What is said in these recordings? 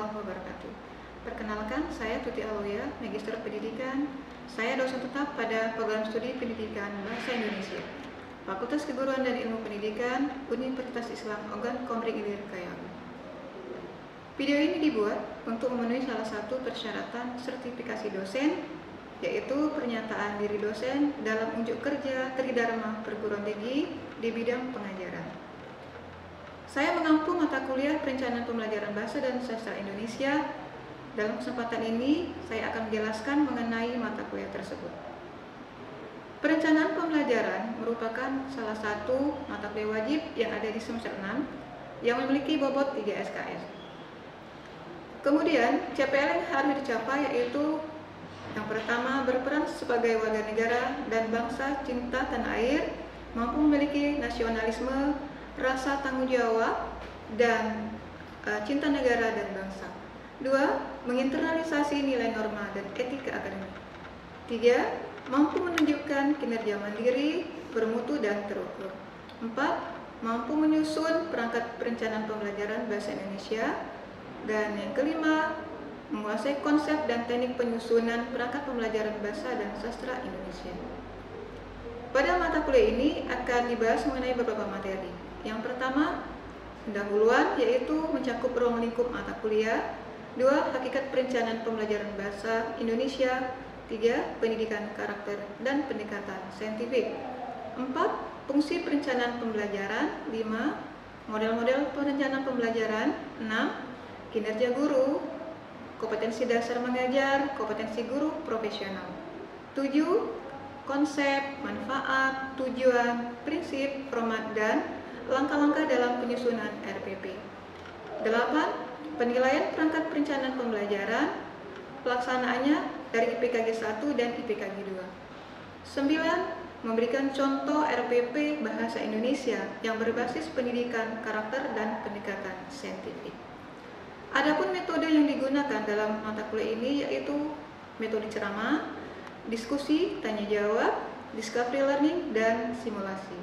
warahmatullahi wabarakatuh. Perkenalkan, saya Tuti Aloya, Magister Pendidikan. Saya dosen tetap pada Program Studi Pendidikan Bahasa Indonesia, Fakultas Keguruan dan Ilmu Pendidikan, Universitas Islam Ogan Komering Ilir Kayangan. Video ini dibuat untuk memenuhi salah satu persyaratan sertifikasi dosen, yaitu pernyataan diri dosen dalam unjuk kerja Tridharma Perguruan Tinggi di bidang pengajaran. Saya mengampu mata kuliah Perencanaan Pembelajaran Bahasa dan Sastra Indonesia. Dalam kesempatan ini, saya akan menjelaskan mengenai mata kuliah tersebut. Perencanaan pembelajaran merupakan salah satu mata kuliah wajib yang ada di semester 6 yang memiliki bobot 3 SKS. Kemudian, CPL yang harus dicapai yaitu yang pertama, berperan sebagai warga negara dan bangsa cinta tanah air, mampu memiliki nasionalisme, rasa tanggung jawab, dan cinta negara dan bangsa. 2. Menginternalisasi nilai norma dan etika akademik. 3. Mampu menunjukkan kinerja mandiri, bermutu, dan terukur. 4. Mampu menyusun perangkat perencanaan pembelajaran bahasa Indonesia. Dan yang kelima, menguasai konsep dan teknik penyusunan perangkat pembelajaran bahasa dan sastra Indonesia. Pada mata kuliah ini akan dibahas mengenai beberapa materi. Yang pertama, pendahuluan, yaitu mencakup ruang lingkup mata kuliah. 2. Hakikat perencanaan pembelajaran bahasa Indonesia. 3. Pendidikan karakter dan pendekatan saintifik. 4. Fungsi perencanaan pembelajaran. 5. Model-model perencanaan pembelajaran. 6. Kinerja guru, kompetensi dasar mengajar, kompetensi guru profesional. 7. Konsep, manfaat, tujuan, prinsip, format, dan langkah-langkah dalam penyusunan RPP. 8. Penilaian perangkat perencanaan pembelajaran, pelaksanaannya dari IPKG 1 dan IPKG 2. 9. Memberikan contoh RPP Bahasa Indonesia yang berbasis pendidikan karakter dan pendekatan saintifik. Adapun metode yang digunakan dalam mata kuliah ini yaitu metode ceramah, diskusi, tanya jawab, discovery learning, dan simulasi.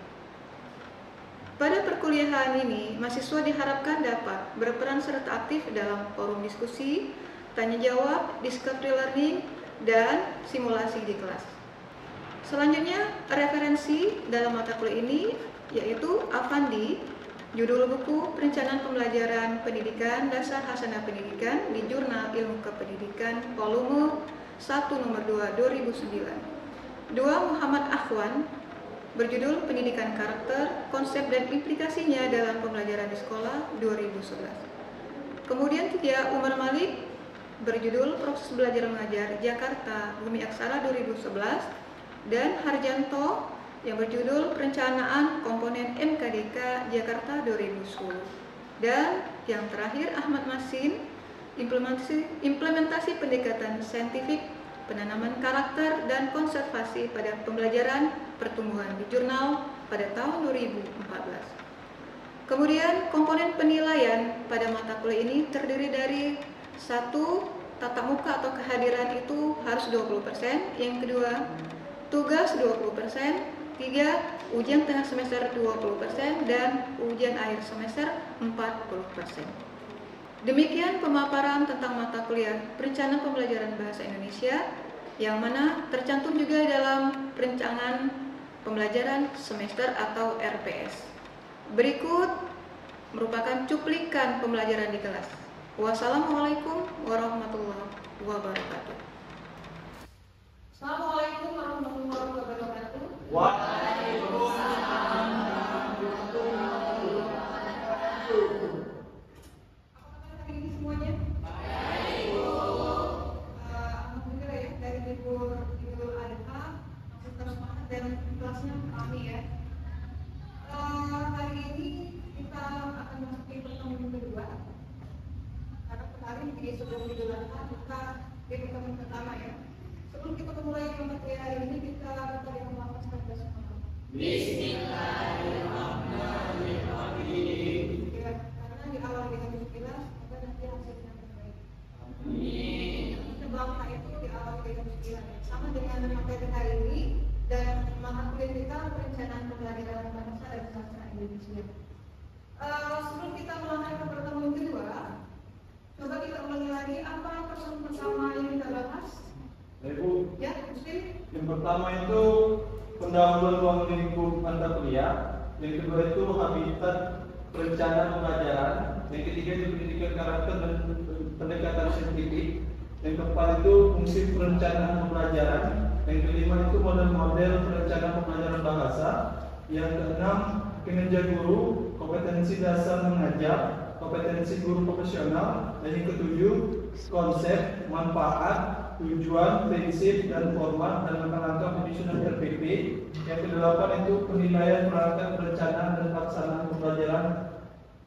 Pada perkuliahan ini, mahasiswa diharapkan dapat berperan serta aktif dalam forum diskusi, tanya jawab, discovery learning, dan simulasi di kelas. Selanjutnya, referensi dalam mata kuliah ini yaitu Avandi, judul buku Perencanaan Pembelajaran Pendidikan Dasar Hasanah Pendidikan di Jurnal Ilmu Kependidikan volume 1 nomor 2 2009. 2. Muhammad Akhwan, berjudul Pendidikan Karakter, Konsep dan Implikasinya dalam Pembelajaran di Sekolah 2011. Kemudian 3. Umar Malik, berjudul Proses Belajar Mengajar Jakarta Bumi Aksara 2011, dan Harjanto yang berjudul Perencanaan Komponen MKDK Jakarta 2010. Dan yang terakhir Ahmad Masin, Implementasi Pendekatan Saintifik, Penanaman Karakter dan Konservasi pada Pembelajaran Pertumbuhan di Jurnal pada tahun 2014. Kemudian komponen penilaian pada mata kuliah ini terdiri dari 1. Tatap muka atau kehadiran itu harus 20%. Yang kedua, tugas 20%. 3. Ujian tengah semester 20% dan ujian akhir semester 40%. Demikian pemaparan tentang mata kuliah Perencanaan Pembelajaran Bahasa Indonesia yang mana tercantum juga dalam perencanaan pembelajaran semester atau RPS. Berikut merupakan cuplikan pembelajaran di kelas. Wassalamualaikum warahmatullahi wabarakatuh. Assalamualaikum warahmatullahi wabarakatuh. Waalaikumsalam warahmatullahi wabarakatuh. Apa kabar hari ini semuanya? Baik, Bu. Alhamdulillah ya, dari libur Idul Adha masih terus semangat dan kelasnya kami ya. Hari ini kita akan memasuki pertemuan kedua. Karena kemarin di sebelum Idul Adha kita di pertemuan pertama ya. Sebelum kita mulai materi hari ini, kita tadi melakukan sesuatu. Bismillahirrahmanirrahim. Ya, karena di awal dengan bismillah, maka nanti hasilnya terbaik. Amin. Sebabnya itu di awal dengan bismillah. Sama dengan materi hari ini dan mata kuliah kita Perencanaan Pembelajaran Bahasa dan Sastra Indonesia. Sebelum kita melangkah ke pertemuan kedua, Coba kita ulangi lagi apa persoalan pertama yang kita bahas? Ibu, Ya, Muslim. yang pertama itu pendahuluan ruang lingkup mata kuliah, yang kedua itu habitat rencana pembelajaran, yang ketiga itu pendidikan karakter dan pendekatan saintifik, yang keempat itu fungsi perencanaan pembelajaran, yang kelima itu model-model perencanaan pembelajaran bahasa, yang keenam kinerja guru, kompetensi dasar mengajar, kompetensi guru profesional, dan yang ketujuh konsep, manfaat, tujuan, prinsip, dan format dan langkah-langkah penyusunan RPP. Yang kedelapan itu penilaian perangkat perencanaan dan pelaksanaan pembelajaran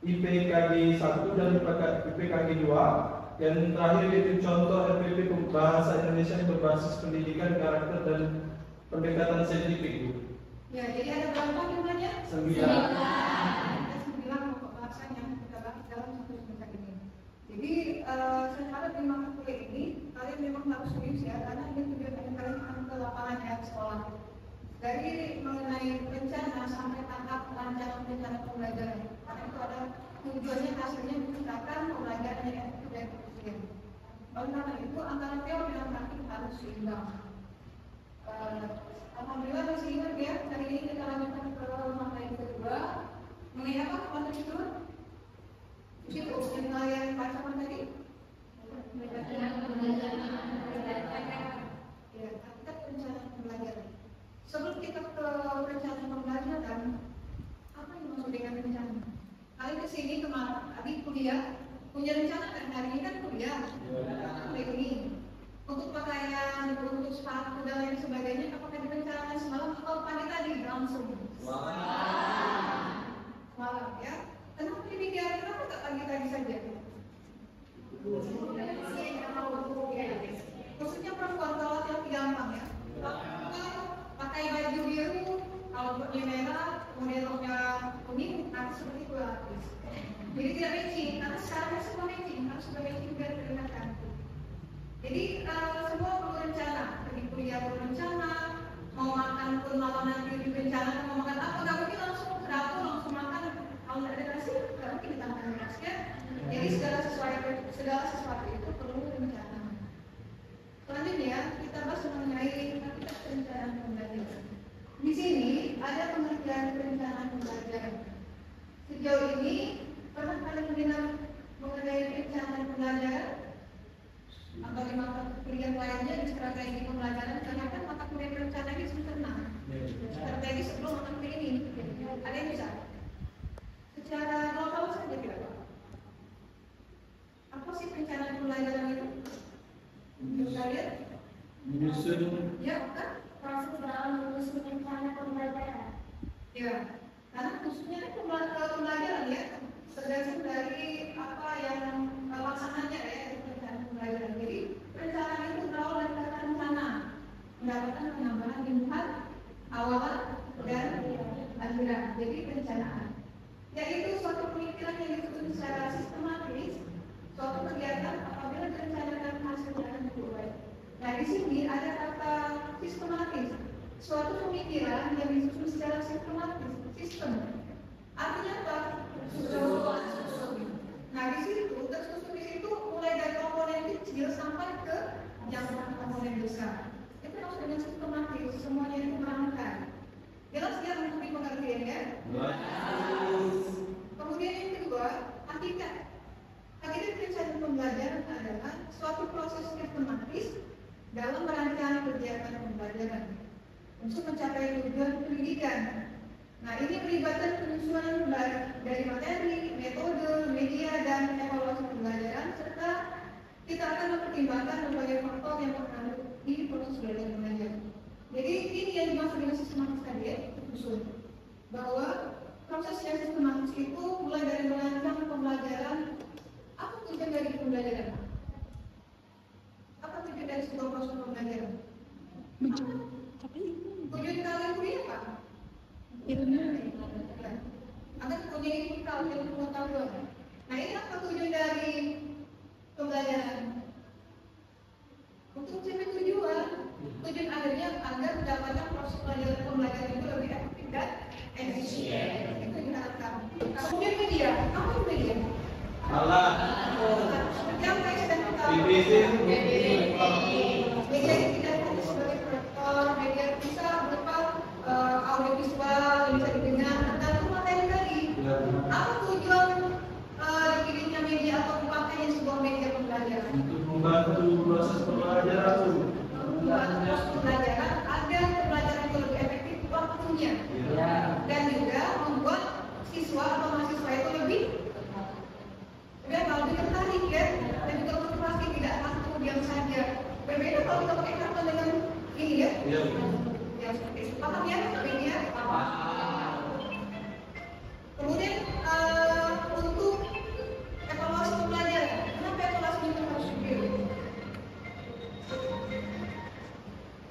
IPKG 1 dan IPKG 2. Yang terakhir itu contoh RPP bahasa Indonesia yang berbasis pendidikan karakter dan pendekatan saintifik. Ya, jadi ada berapa jumlahnya? 9. Ada 9 pokok bahasan yang kita bahas dalam satu semester ini. Jadi secara di mata kuliah ini kalian memang harus serius ya, karena ini tujuannya kalian akan ke lapangan ya, sekolah. Dari mengenai rencana sampai tahap rancangan rencana pembelajaran. Karena itu ada tujuannya hasilnya menciptakan pembelajaran yang efektif dan efisien. Oleh karena itu antara teori dan praktik harus seimbang. Alhamdulillah masih ingat ya, hari ini kita lanjutkan ke materi yang kedua. Mengenai apa materi itu? Di situ yang kalian baca tadi. Ya, kita rencana pembelajaran. Sebelum kita ke rencana pembelajaran, apa yang maksud dengan rencana? Kalian kesini kemarin, tadi kuliah, punya rencana kan? Hari ini kan kuliah, kuliah ini. Untuk pakaian, untuk sepatu dan lain sebagainya, apakah direncanakan semalam atau pagi tadi langsung? Semalam ya. Kenapa demikian? Kenapa tak pagi tadi saja? Khususnya perempuan kalau laki-laki gampang ya. Pakai baju biru, kalau roknya merah, kemudian roknya kuning, nanti seperti itu habis. Jadi tidak matching, karena sekarang semua matching, harus sudah matching biar terlihat. Jadi semua perlu rencana, pergi kuliah perlu rencana, mau makan pun malam nanti direncanakan mau makan apa, nggak mungkin langsung ke dapur langsung makan. Kalau nggak ada nasi, nggak mungkin kita makan nasi ya. Jadi segala sesuatu itu perlu rencana. Selanjutnya kita bahas mengenai hakikat perencanaan pembelajaran. Di sini ada pengertian perencanaan pembelajaran. Sejauh ini pernah kalian mendengar mengenai perencanaan pembelajaran? Atau di mata kuliah lainnya di strategi pembelajaran, ternyata mata kuliah perencanaan ini sempurna. Strategi sebelum mata kuliah ini, ada yang bisa? Secara global saja kira-kira. Apa sih perencanaan pembelajaran itu? Bisa lihat? Menyusun. Ya, kan? Proses dalam menyusun rencana pembelajaran. Ya, karena khususnya ini pembelajaran ya, tergantung dari apa yang laksananya ya. Jadi perencanaan itu berawal dari kata rencana, mendapatkan penambahan input awal dan akhiran. Jadi perencanaan, yaitu suatu pemikiran yang disusun secara sistematis, suatu kegiatan apabila direncanakan hasilnya akan diperoleh. Nah di sini ada kata sistematis, suatu pemikiran yang disusun secara sistematis, sistem. Artinya apa? Nah di situ tersusun di situ mulai dari komponen kecil sampai ke yang komponen besar. Itu harus dengan sistematis, semuanya itu merangkai. Jelas ya untuk pengertian ya? Kemudian yang kedua, hakikat. Hakikat perencanaan pembelajaran adalah suatu proses sistematis dalam merancang kegiatan pembelajaran untuk mencapai tujuan pendidikan. Nah ini melibatkan penyusunan dari materi, metode, media, dan evaluasi pembelajaran, serta kita akan mempertimbangkan berbagai faktor yang mempengaruhi proses belajar mengajar. Jadi ini yang dimaksud dengan sistematis tadi ya, usul bahwa proses yang sistematis itu mulai dari merancang pembelajaran. Apa tujuan dari pembelajaran? Apa tujuan dari sebuah proses pembelajaran? Tujuan kalian kuliah apa? Anda punya ilmu kalian pengetahuan. Nah ini apa tujuan dari pembelajaran? Untuk mencapai tujuan akhirnya agar mendapatkan proses pembelajaran itu lebih efektif dan efisien. Itu yang diharapkan. Kemudian media, apa itu media? Allah. yang baik dan betul. BBC Media yang tidak hanya sebagai proyektor, media bisa berupa audiovisual yang bisa didengar dan materi tadi. Apa tujuan dikirimnya media atau dipakainya sebuah media pembelajaran? untuk membantu proses pembelajaran. Membantu proses pembelajaran agar pembelajaran itu lebih efektif waktunya, dan juga membuat siswa atau mahasiswa itu lebih tertarik ya, dan juga motivasi, tidak langsung diam saja. Berbeda kalau kita pakai karton dengan ini ya. Ya seperti itu. Paham ya media? Kemudian untuk evaluasi pembelajaran, kenapa evaluasi itu harus dipilih?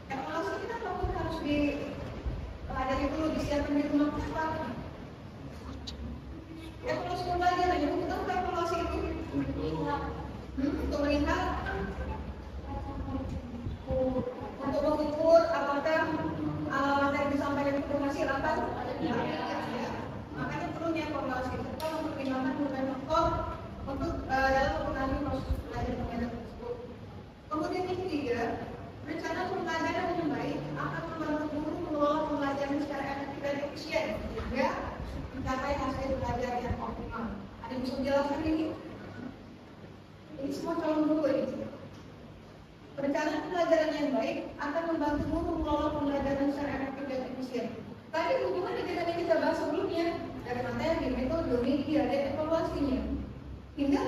Evaluasi kita apapun harus dipelajari dulu, disiapkan di rumah kita. Evaluasi pembelajaran, yang kita bukan evaluasi itu untuk melihat, untuk mengukur apakah materi disampaikan itu berhasil apa tidak. Makanya perlunya evaluasi serta mempertimbangkan berbagai faktor untuk dalam mempengaruhi proses belajar pembelajaran tersebut. Kemudian yang ketiga, rencana pembelajaran yang baik akan membantu guru mengelola pembelajaran secara efektif dan efisien sehingga mencapai hasil belajar yang optimal. Ada yang bisa menjelaskan ini? Ini semua calon guru ini. Perencanaan pembelajaran yang baik akan membantu guru mengelola pembelajaran secara efektif dan efisien. Tadi hubungan dengan yang kita bahas sebelumnya, dari materi, metode, media, dan evaluasinya. Hingga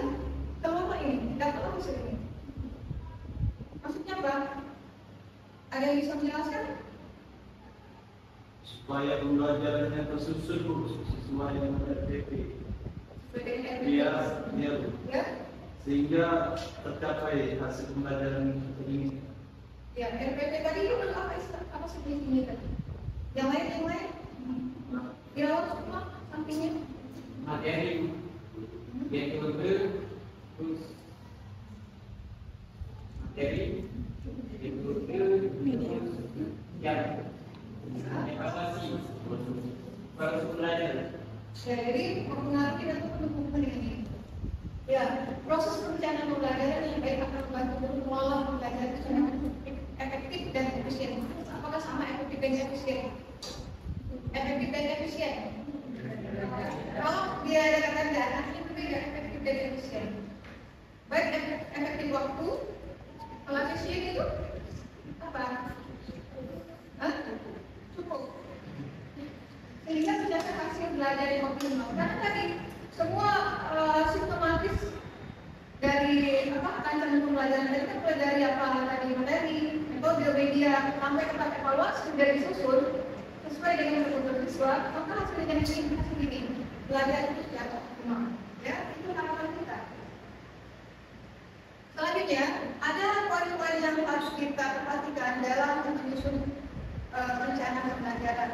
selama ini, dapat hasil ini. Maksudnya apa? Ada yang bisa menjelaskan? Supaya pembelajarannya tersusun sesuai dengan RPP. Biar Ya? sehingga tercapai hasil pembelajaran ini. Ya, RPP tadi itu apa sebenarnya tadi? Yang lain? Dirawat semua sampingnya? Materi, metode, terus materi, metode, yang evaluasi, proses pembelajaran. Ya, jadi mempengaruhi dan mendukung dengan ini. Ya, proses perencanaan pembelajaran yang baik akan membantu guru mengelola pembelajaran secara efektif dan efisien. Apakah sama efektif dan efisien? Efektif dan efisien. Kalau dia ada kata dan artinya berbeda, efektif dan efisien. Baik efektif waktu, kalau efisien itu apa? Hah? Cukup. Sehingga mencapai hasil belajar yang optimal. Karena tadi semua sistematis dari rancangan pembelajaran tadi kan mulai dari tadi materi, metode, media sampai ke tahap evaluasi sudah disusun sesuai dengan kebutuhan siswa, maka hasilnya ini belajar itu sudah optimal. Ya, itu harapan kita. Selanjutnya ada poin-poin yang harus kita perhatikan dalam menyusun rencana pembelajaran.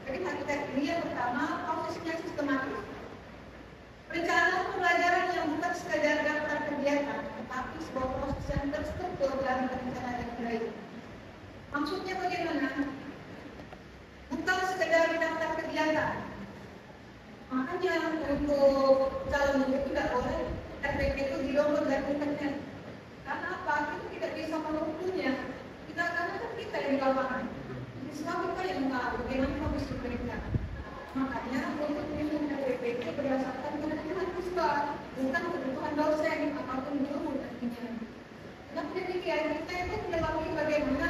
Jadi kita ini yang pertama, prosesnya sistematis. Perencanaan pembelajaran yang bukan sekadar daftar kegiatan, tetapi sebuah proses yang terstruktur dalam perencanaan yang baik. Maksudnya bagaimana? Bukan sekadar daftar kegiatan. Makanya untuk calon itu tidak boleh RPP itu di-download dari internet. Karena apa? Kita tidak bisa mengukurnya. Karena kita yang di lapangan. Siswa kita yang tahu bagaimana proses mereka. Makanya untuk menyusun RPP itu berdasarkan kebutuhan siswa, bukan kebutuhan dosen ataupun guru nantinya. Nah, demikian kita itu mengetahui bagaimana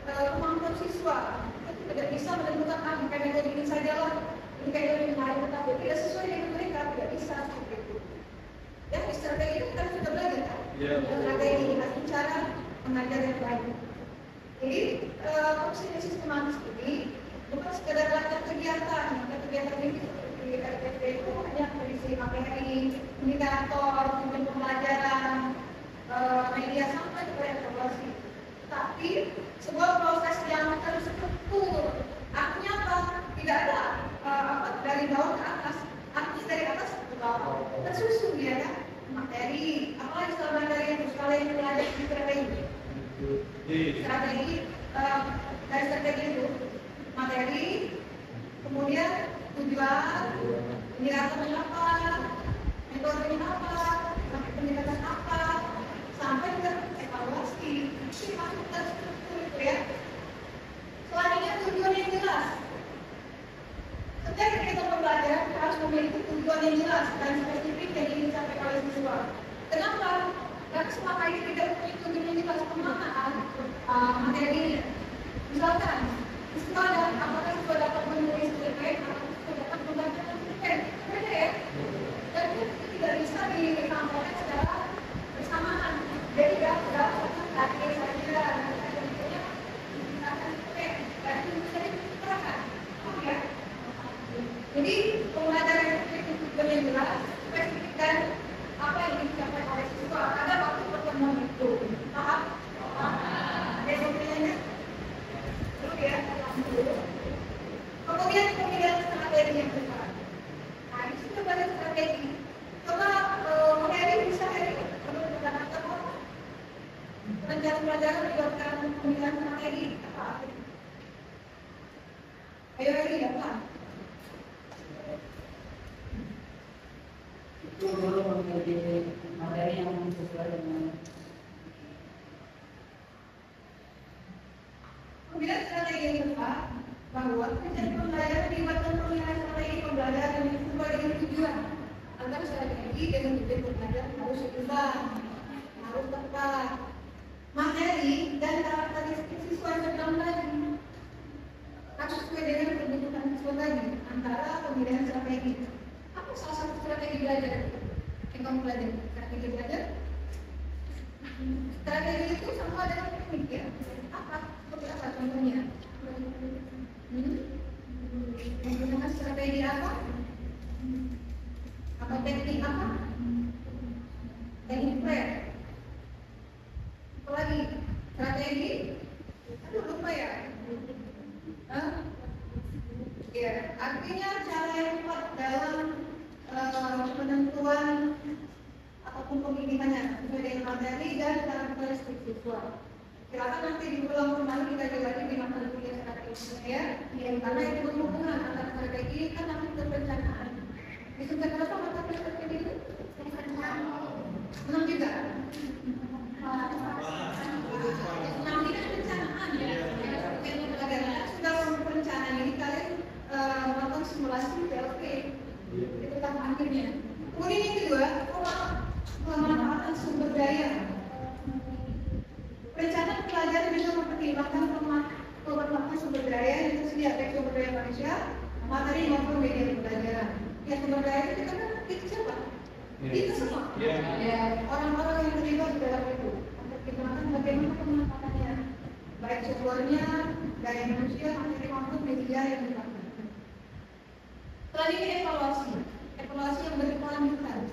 kemampuan siswa. Kita tidak bisa menentukan kayak metode ini sajalah, ini kayak ini menarik, tetapi tidak sesuai dengan mereka, tidak bisa seperti itu. Ya, strategi itu kita sudah belajar kan? Strategi ini cara mengajar yang baik. Jadi fungsi sistematis ini bukan sekedar latihan kegiatan ini seperti RPP itu hanya berisi materi, indikator, tujuan pembelajaran, media sampai ke evaluasi. Tapi sebuah proses yang terstruktur, artinya apa? Tidak ada dari bawah ke atas, artinya dari atas ke bawah. Tersusun ya kan? Materi, apa istilah materi yang harus kalian pelajari di strategi? Strategi dari strategi itu materi, kemudian tujuan, indikatornya apa, metodenya apa, pendekatan apa, Ini masuk ke struktur itu ya. Selanjutnya tujuan yang jelas. Setiap kegiatan pembelajaran harus memiliki tujuan yang jelas dan spesifik yang ingin dicapai oleh siswa. Kenapa? Karena selama ini tidak memiliki tujuan yang jelas pemaknaan materi ini. Misalkan, siswa apakah siswa dapat menulis cerpen atau siswa dapat membaca cerpen? Beda ya. Dan itu tidak bisa ditampilkan secara bersamaan. Jadi tidak lagi saja jadi pembelajaran yang tujuan yang jelas, spesifik dan apa yang ingin dicapai oleh siswa pada waktu pertemuan itu. Paham? Ada yang bertanya? Dulu ya, kemudian pemilihan strategi yang tepat. Nah, di situ ada strategi. Coba Heri bisa Heri menurut pendapat kamu rencana pelajaran menyebabkan pemilihan strategi apa? Ayo Heri ya Pak. Itu dulu memilih materi yang sesuai dengan pemilihan strategi yang tepat bahwa rencana pembelajaran dibuatkan pemilihan strategi pembelajaran yang sesuai dengan tujuan. Antara strategi dengan tujuan pembelajaran harus seimbang, harus tepat. Materi dan karakteristik siswa yang sedang tadi harus sesuai dengan kebutuhan siswa tadi. Antara pemilihan strategi. Apa salah satu strategi belajar yang kamu pelajari? Strategi belajar? Strategi itu sama dengan teknik ya? Apa? Seperti apa contohnya? Menggunakan strategi apa? Apa teknik apa? Teknik prayer. Apalagi? Strategi? Aduh lupa ya? Ya, artinya cara yang tepat dalam penentuan ataupun pemilihannya sesuai dengan materi dan karakteristik siswa. Silakan nanti diulang kembali kita lagi di mata kuliah strategi ya. Karena itu berhubungan antara strategi kan nanti perencanaan. Disebut apa mata kuliah strategi itu? Menang juga. Menang juga perencanaan ya. Yang pelajaran sudah perencanaan ini kalian melakukan simulasi PLP itu tahap akhirnya. Kemudian yang kedua, pemanfaatan sumber daya. Perencanaan pelajaran juga mempertimbangkan pemanfaatan sumber daya yang tersedia, baik sumber daya manusia, materi maupun media pembelajaran. Ya sumber daya itu kan itu siapa? Itu semua. Orang-orang yang terlibat di dalam itu. Mempertimbangkan bagaimana pemanfaatannya, baik sumbernya, daya manusia, materi maupun media yang dipakai. Selanjutnya evaluasi yang berkelanjutan.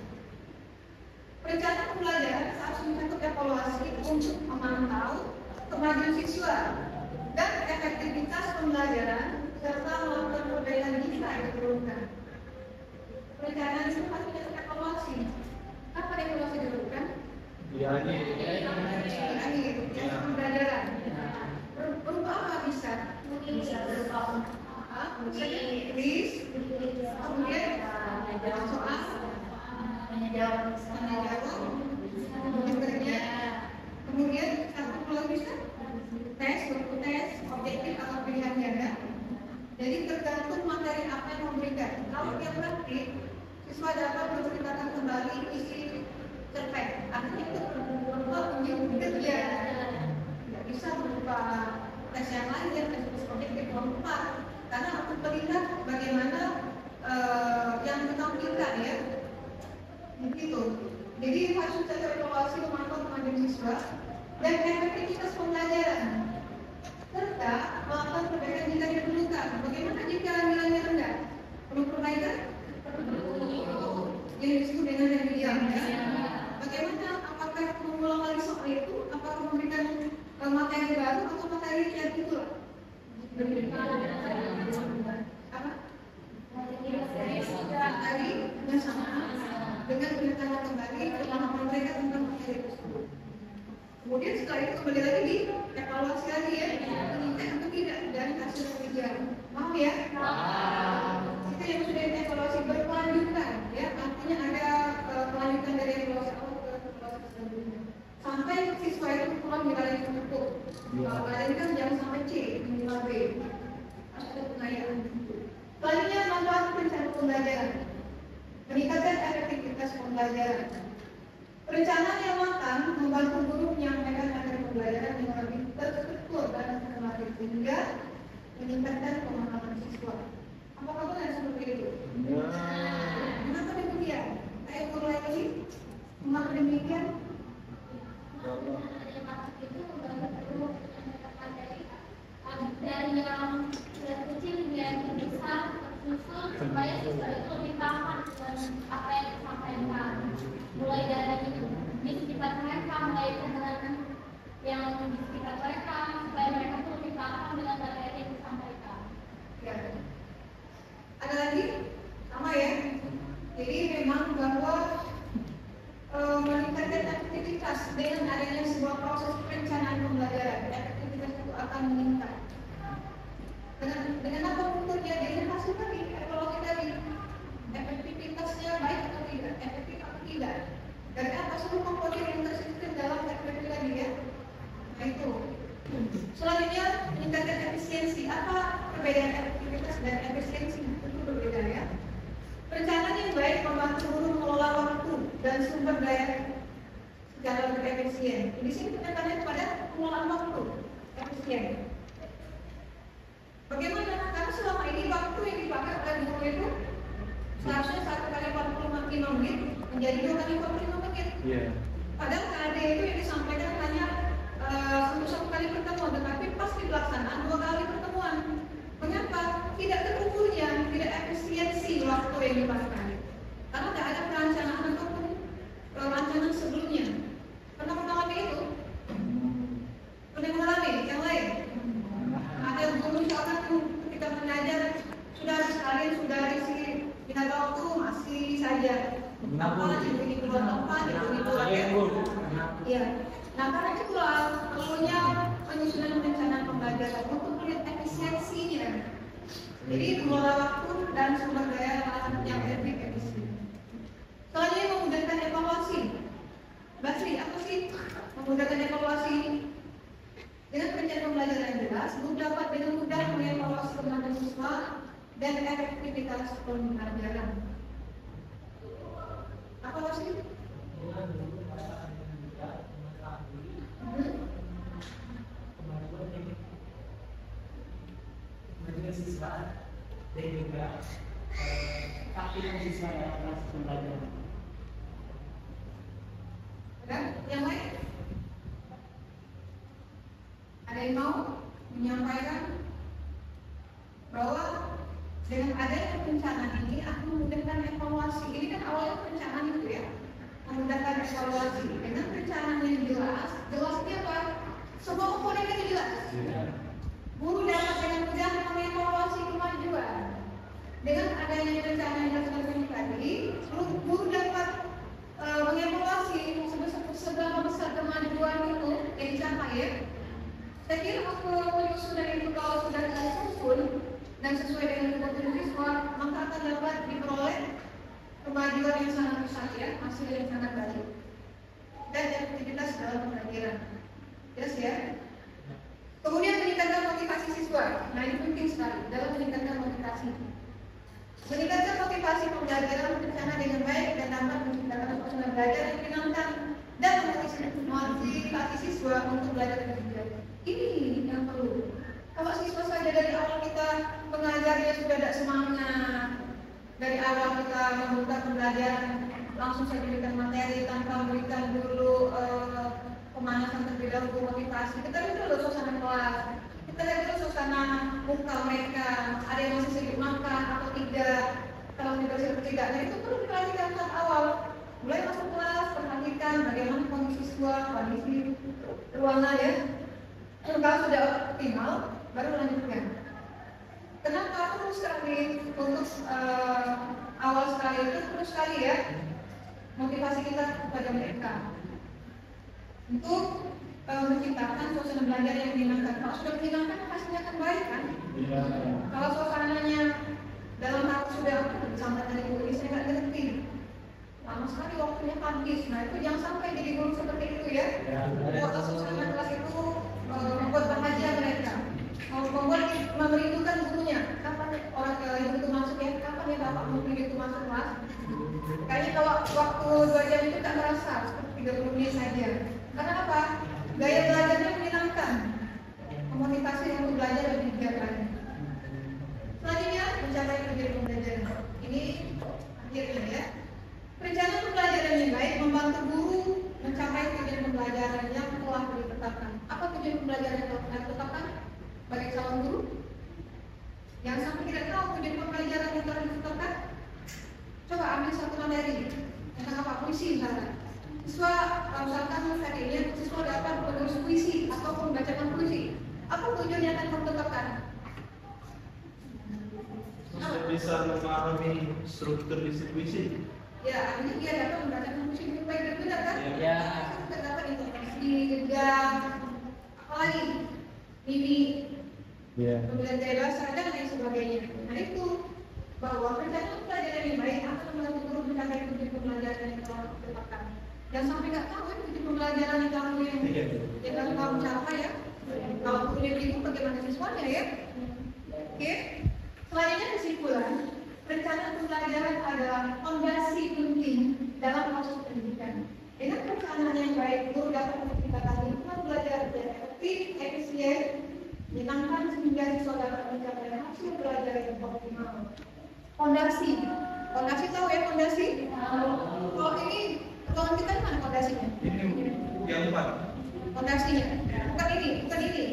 Perencanaan pembelajaran harus mencakup evaluasi untuk memantau kemajuan siswa dan efektivitas pembelajaran serta melakukan perbaikan jika diperlukan. Perencanaan itu harus mencakup evaluasi. Apa evaluasi dilakukan? Di akhir pembelajaran. Berupa apa bisa? Bisa berupa Tulis, kemudian soal, menjawab, kemudian satu kalau bisa tes, objektif atau pilihan ganda. Jadi tergantung materi apa yang memberikan. Kalau yang praktik, siswa dapat menceritakan kembali isi cerpen. Artinya itu berupa ujian kerja. Tidak bisa berupa tes yang lain ya, tes objektif kelompok. Karena aku melihat bagaimana yang ditampilkan ya, begitu. Jadi harus kita evaluasi memantau kemajuan siswa dan efektivitas pembelajaran serta melakukan perbaikan jika diperlukan. Bagaimana jika nilainya rendah? Perlu perbaikan? Yang disebut dengan remedial ya. Bagaimana? Apakah mengulang lagi soal itu? Apakah memberikan materi baru atau materi yang itu? Apa? Tadi bersama dengan menanyakan kembali pemahaman mereka tentang materi tersebut. Kemudian setelah itu kembali lagi di evaluasi lagi ya, meningkat atau tidak dari hasil penelitian. Paham ya? Itu yang sudah dievaluasi berkelanjutan ya, artinya ada kelanjutan dari evaluasi awal ke evaluasi selanjutnya. sampai siswa itu pulang nilai cukup. Kalau kalian kan jangan sampai C, minimal B. Harus ada pengayaan. Selanjutnya manfaat perencanaan pembelajaran. Meningkatkan efektivitas pembelajaran. Perencanaan yang matang membantu guru menyampaikan materi pembelajaran yang lebih terstruktur dan sistematis sehingga meningkatkan pemahaman siswa. Apakah benar seperti itu? Kenapa demikian? Ayo guru lagi. Mengapa demikian? Dari yang kecil hingga yang besar tersusun supaya siswa itu lebih paham dengan apa yang disampaikan, mulai dari di sekitar mereka, mulai dengan yang di sekitar mereka, supaya mereka itu lebih paham dengan materi yang disampaikan. Ya. Ada lagi? Sama ya. Jadi memang bahwa meningkatkan efektivitas dengan adanya sebuah proses perencanaan pembelajaran, efektivitas itu akan meningkat. Dengan apa ukurnya? Dengan hasil tadi, evaluasi tadi, efektivitasnya baik atau tidak, efektif atau tidak. Dari apa seluruh komponen yang tersistem dalam efektif tadi ya? Nah itu. Selanjutnya meningkatkan efisiensi. Apa perbedaan efektivitas dan efisiensi? Itu berbeda ya. Perencanaan yang baik membantu guru mengelola waktu dan sumber daya secara lebih efisien. Di sini penekanannya pada pengelolaan waktu efisien. Bagaimana? Karena selama ini waktu yang dipakai oleh guru itu seharusnya 1 kali 45 menit menjadi 2 kali 45 menit. Padahal KD itu yang disampaikan hanya satu kali pertemuan, tetapi pas di pelaksanaan 2 kali pertemuan. Mengapa? Tidak terukurnya, tidak efisiensi waktu yang dipakai. Karena tidak ada perencanaan ataupun rancangan sebelumnya. Pernah mengalami itu? Pernah mengalami yang lain? Ada guru misalkan ketika mengajar sudah sekalian sudah isi minat waktu masih saja. Apa ini buat apa? Ini buat ya. Nah karena itulah perlunya penyusunan perencanaan pembelajaran untuk melihat efisiensinya. Jadi mengelola waktu dan sumber daya yang lebih efisien. Selanjutnya memudahkan evaluasi. Basri, apa sih memudahkan evaluasi? Dengan perencanaan pembelajaran yang jelas, guru dapat dengan mudah mengevaluasi kemampuan siswa dan efektivitas pembelajaran. Apa maksudnya? Kemajuan siswa dan juga aktivitas siswa dalam proses pembelajaran. Dan yang lain? Ada yang mau menyampaikan bahwa dengan adanya perencanaan ini akan memudahkan evaluasi. Ini kan awalnya perencanaan itu ya, memudahkan evaluasi. Dengan perencanaan yang jelasnya apa? Semua komponen itu jelas. Guru dapat dengan mudah mengevaluasi kemajuan. Dengan adanya perencanaan yang dilakukan tadi, guru dapat mengevaluasi seberapa besar kemajuan itu yang dicapai ya. Saya kira waktu penyusunan itu kalau sudah disusun dan sesuai dengan kebutuhan siswa, maka akan dapat diperoleh kemajuan yang sangat besar ya, hasil yang sangat baik dan efektivitas dalam pembelajaran. Jelas ya. Kemudian meningkatkan motivasi siswa. Nah ini penting sekali dalam meningkatkan motivasi. Meningkatkan motivasi pembelajaran berencana dengan baik dan dapat menciptakan suasana belajar yang menyenangkan dan memotivasi siswa untuk belajar lebih giat. Ini yang perlu. Kalau siswa saja dari awal kita mengajarnya sudah tidak semangat, dari awal kita membuka pembelajaran langsung saja berikan materi tanpa berikan dulu pemanasan terlebih dahulu, motivasi. Kita lihat dulu suasana kelas, kita lihat dulu suasana muka mereka, ada yang masih sedikit makan atau tidak, kalau tidak sedikit tidak. Nah itu perlu diperhatikan saat awal. Mulai masuk kelas, perhatikan bagaimana kondisi siswa, kondisi ruangan ya. Kalau sudah optimal, baru lanjutkan. Kenapa perlu sekali untuk awal sekali itu perlu sekali ya motivasi kita kepada mereka untuk menciptakan suasana belajar yang menyenangkan. Kalau sudah menyenangkan, hasilnya akan baik kan? Kalau suasananya dalam hal sudah sampai dari guru ini saya nggak ngerti. lama sekali waktunya habis. Nah itu jangan sampai jadi guru seperti itu ya. Membuat suasana kelas itu membuat bahagia mereka, membuat merindukan gurunya. Kapan orang yang itu masuk ya? Kapan ya bapak mungkin itu masuk kelas? Kayaknya kalau waktu 2 jam itu tak terasa, seperti 30 menit saja. Karena apa? Gaya belajarnya menyenangkan, memotivasi untuk belajar lebih giat lagi. Selanjutnya mencapai tujuan pembelajaran. Ini akhirnya ya. Perencanaan pembelajaran yang baik membantu guru mencapai tujuan pembelajaran yang telah ditetapkan. Apa tujuan pembelajaran yang telah ditetapkan bagi calon guru? Yang sampai tidak tahu tujuan pembelajaran yang telah ditetapkan, coba ambil satu materi tentang apa, puisi misalnya. Siswa misalkan hari ini siswa dapat menulis puisi atau membacakan puisi. Apa tujuan yang akan ditetapkan? Sudah bisa memahami struktur isi puisi. Ya, artinya dia dapat membacakan puisi dengan baik dan benar kan? Ya. Terdapat informasi, jejak, apalagi mimik, kemudian gaya bahasa dan lain sebagainya. Nah itu bahwa perencanaan pembelajaran yang baik akan membantu guru mencapai tujuan pembelajaran yang telah ditetapkan. Jangan sampai nggak tahu ya tujuan pembelajaran yang kamu kamu capai ya. Kalau gurunya bingung bagaimana siswanya ya. Oke. Selanjutnya kesimpulan. Perencanaan pembelajaran adalah fondasi penting dalam proses pendidikan. Dengan perencanaan yang baik, guru dapat menciptakan lingkungan belajar yang efektif, efisien, menyenangkan sehingga siswa dapat mencapai hasil belajar yang optimal. Fondasi tahu ya fondasi? Kalau ini potongan kita mana fondasinya? Ini yang 4. Fondasinya, bukan ini.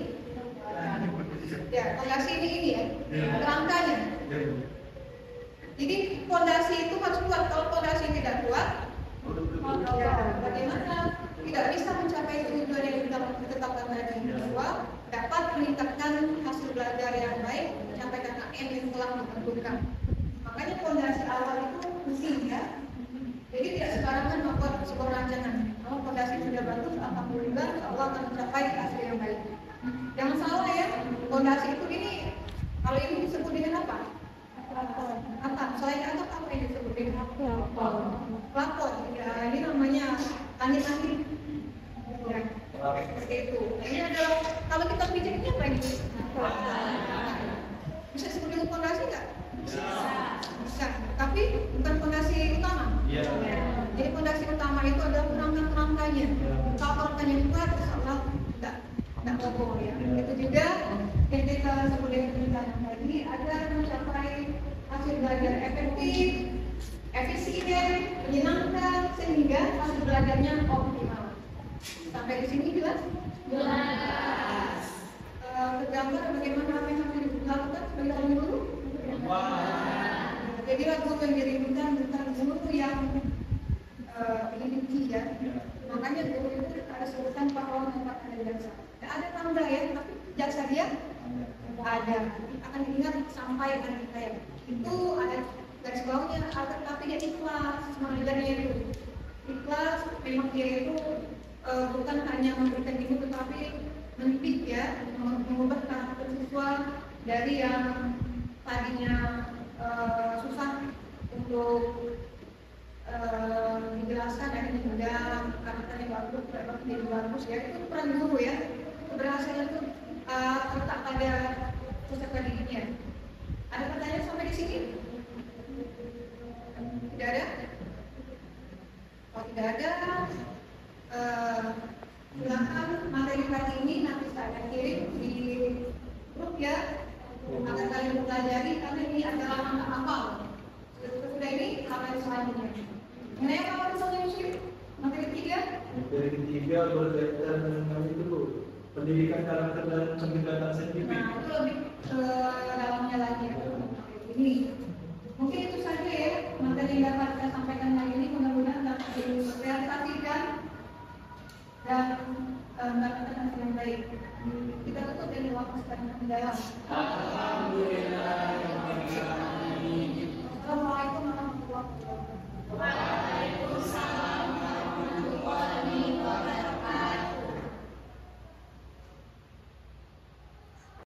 Ya, fondasi ini ya, kerangkanya. Jadi fondasi itu harus kuat. Kalau fondasi tidak kuat, ya bagaimana tidak bisa mencapai tujuan yang ditetapkan tadi, bahwa dapat meningkatkan hasil belajar yang baik, mencapai KKM yang telah ditentukan. Makanya fondasi awal itu penting ya. Jadi tidak sembarangan membuat sebuah rancangan. Kalau fondasi sudah bagus, alhamdulillah Allah akan mencapai hasil yang baik. Jangan salah ya, fondasi itu ini kalau ini disebut dengan apa? Atap. Selain atap apa yang disebut dengan plafon? Ya, ini namanya langit-langit. Ya, seperti itu. Ini adalah kalau kita bicara ini apa ini? Bisa disebut dengan fondasi nggak? Bisa. Tapi bukan fondasi utama. Iya. Jadi fondasi utama itu adalah kerangka-kerangkanya. Kalau kerangkanya kuat, insyaallah tidak kokoh ya. Itu juga yang kita sebut dengan perencanaan tadi agar mencapai hasil belajar efektif, efisien, menyenangkan sehingga hasil belajarnya optimal. Sampai di sini jelas? Jelas. Tergambar bagaimana apa yang harus dilakukan sebagai calon guru? Jadi guru yang dirindukan bukan guru yang ini ya. Makanya guru itu ada sebutan pahlawan tempat ada jaksa. Tidak ada tanda ya, tapi jaksa dia ada. Akan diingat sampai akhir hayat. Itu ada garis bawahnya, tapi dia ikhlas mengajarnya itu. Ikhlas, memang dia itu bukan hanya memberikan ilmu tetapi mendidik ya, mengubah karakter siswa dari yang tadinya susah untuk dijelaskan akhirnya mudah, karakternya bagus, jadi bagus ya. Itu peran guru ya. Keberhasilan itu terletak pada peserta didiknya. Ada pertanyaan sampai di sini? Tidak ada? Kalau tidak ada, silakan materi pagi ini nanti saya kirim di grup ya. Akan kalian pelajari karena ini adalah langkah awal. Sudah ini langkah selanjutnya. Mengenai apa misalnya muslim? Materi ketiga? Materi ketiga berkaitan dengan itu pendidikan karakter dan pendekatan saintifik. Nah itu lebih dalamnya lagi ya. Ini mungkin itu saja ya materi yang dapat saya sampaikan hari ini. Mudah-mudahan dapat direalisasikan dan mendapatkan hasil yang baik. Kita tutup dari waktu sekarang mendalam. Alhamdulillah. Assalamualaikum warahmatullahi wabarakatuh.